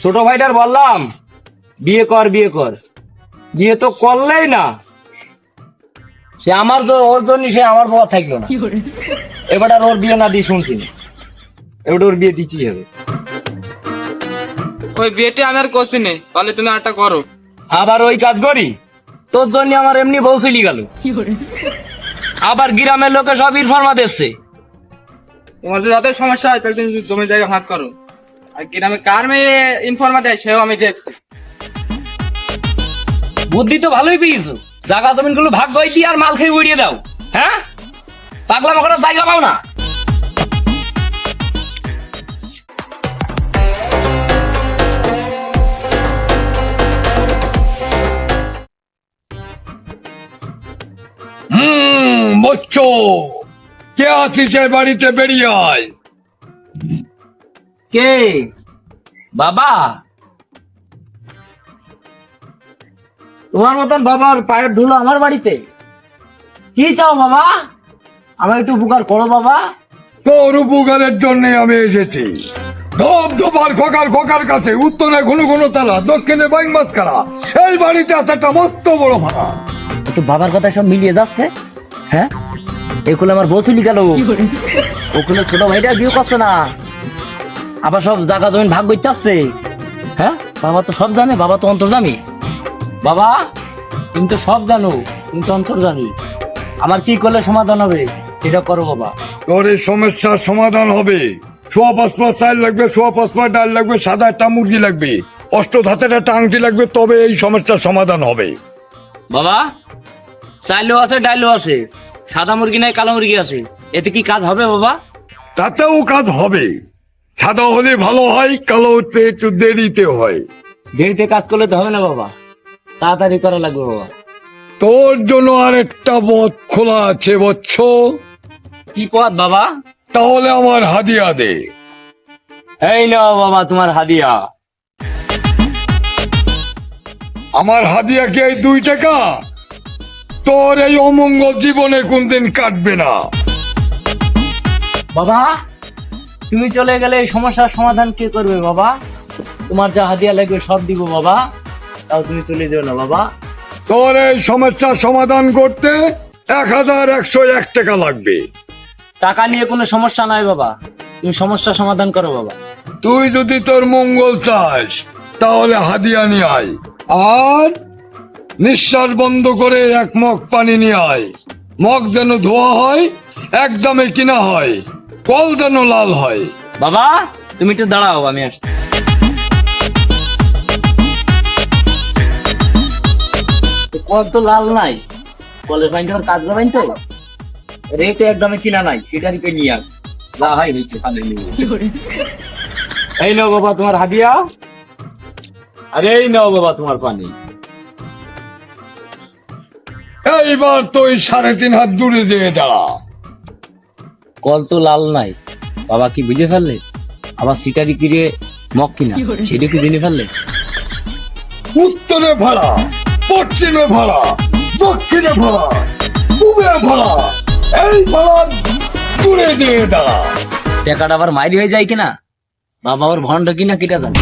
ছোট ভাইটার বললাম বিয়ে কর বিয়ে কর, বিয়ে তো করলেই না। সে আমার ওর জন্য সে আমার বাবা থাকলো না। এবার আর ওর বিয়ে না দিয়ে শুনছি না, এবার ওর বিয়ে দিতেই হবে। ওই বিয়েটা আমি আর করছি না, তাহলে তুমি আরটা করো। আবার ওই কাজ করি? তোর জন্য আমার এমনি বউ চলি গেল, আবার গ্রামের লোকে সব ইরফার্মা দিচ্ছে। তোমার যদি যাদের সমস্যা হয় তাহলে তুমি জমি জায়গা ভাগ করো। আর গ্রামে কার মেয়ে ইনফরমা দেয় সেও আমি দেখছি। বুদ্ধি তো ভালোই পেয়েছো, জায়গা জমিন গুলো ভাগ করে দিয়ে আর মাল খেয়ে উড়িয়ে দাও। হ্যাঁ, পাগলা মাকড়ার জায়গা পাও না। বচ্চ, কে আছিস এই বাড়িতে? বেরিয়ে আয়। কে? বাবা? তোমার মতন বাবার পায়ের ধুলো আমার বাড়িতে? কি চাও বাবা? আমার একটু উপকার করো বাবা। তোর উপকারের জন্য আমি এসেছি। ধবধবার খোকার খোকার কাছে, উত্তরে ঘন ঘন তালা, দক্ষিণে বাইং মাছ কারা। এই বাড়িতে আছে একটা মস্ত বড় ভাড়া। তো বাবার কথা সব মিলিয়ে যাচ্ছে। হ্যাঁ, এগুলো আমার বউ চলি গেল, ওগুলো ছোট ভাইটা বিয়ে করছে না, আবার সব জায়গা জমিন ভাগ করে চাচ্ছে। হ্যাঁ, বাবা তো সব জানে, বাবা তো অন্তর্জামী। বাবা তুমি তো সব জানো, তুমি তো অন্তর্জামী। আমার কি করলে সমাধান হবে সেটা করো বাবা। তোর এই সমস্যার সমাধান হবে। 5.5 চাল লাগবে, 5.5 ডাল লাগবে, সাদা একটা মুরগি লাগবে, অষ্টধাতের একটা আংটি লাগবে, তবে এই সমস্যার সমাধান হবে। বাবা চাইলেও আছে, ডাইলেও আছে, সাদা মুরগি নাই কালো মুরগি আছে, এতে কি কাজ হবে বাবা? তাতেও কাজ হবে। সাদা হলে ভালো হয়, কালো হতে একটু দেরিতে হয়। দেরিতে কাজ করলে তো হবে না বাবা, তাড়াতাড়ি করা লাগবে বাবা। তোর জন্য আর একটা পথ খোলা আছে বচ্চ। কি পথ বাবা? তাহলে আমার হাদিয়া দে। এই নাও বাবা তোমার হাদিয়া। আমার হাদিয়া কি এই 2 টাকা? তোর এই অমঙ্গল জীবনে কোনদিন কাটবে না। বাবা তুমি চলে গেলে এই সমস্যার সমাধান কে করবে বাবা? তোমার যা হাদিয়া লাগবে সব দিব বাবা, তাও তুমি চলে যেও না বাবা। তোর এই সমস্যার সমাধান করতে 1101 টাকা লাগবে। টাকা নিয়ে কোনো সমস্যা নাই বাবা, তুমি সমস্যার সমাধান করো বাবা। তুই যদি তোর মঙ্গল চাস তাহলে হাদিয়া নিয়ে আয়, আর নিঃশ্বাস বন্ধ করে 1 মগ পানি নিয়ে আয়। মগ যেন ধোয়া হয়, একদমে কিনা হয়, কল যেন লাল হয়। বাবা তুমি একটু দাঁড়াও, আমি আসছি। কল তো লাল নাই, কলের পানি তো কাজ পাইন তো, রেতে একদমই কিনা নাই, সেটা রিপে নিয়ে আস। যা হয় হয়েছে, পানি নিয়ে। এই নাও বাবা তোমার হাদিয়া, আরে এই নাও বাবা তোমার পানি। এইবার তুই 3.5 হাত দূরে যেয়ে দাঁড়া। কল তো লাল নাই, বাবা কি বুঝে ফেললে? আবার সিটারি কিরে মগ কিনা সেটা কি জেনে ফেললে? উত্তরে ভাড়া, পশ্চিমে ভাড়া, দক্ষিণে ভাড়া, পূবে ভাড়া, এই ভাড়া দূরে যেয়ে দাঁড়া। টাকাটা আবার মাইরি হয়ে যায় কিনা, বাবা ওর ভন্ড কিনা কিটা জানে।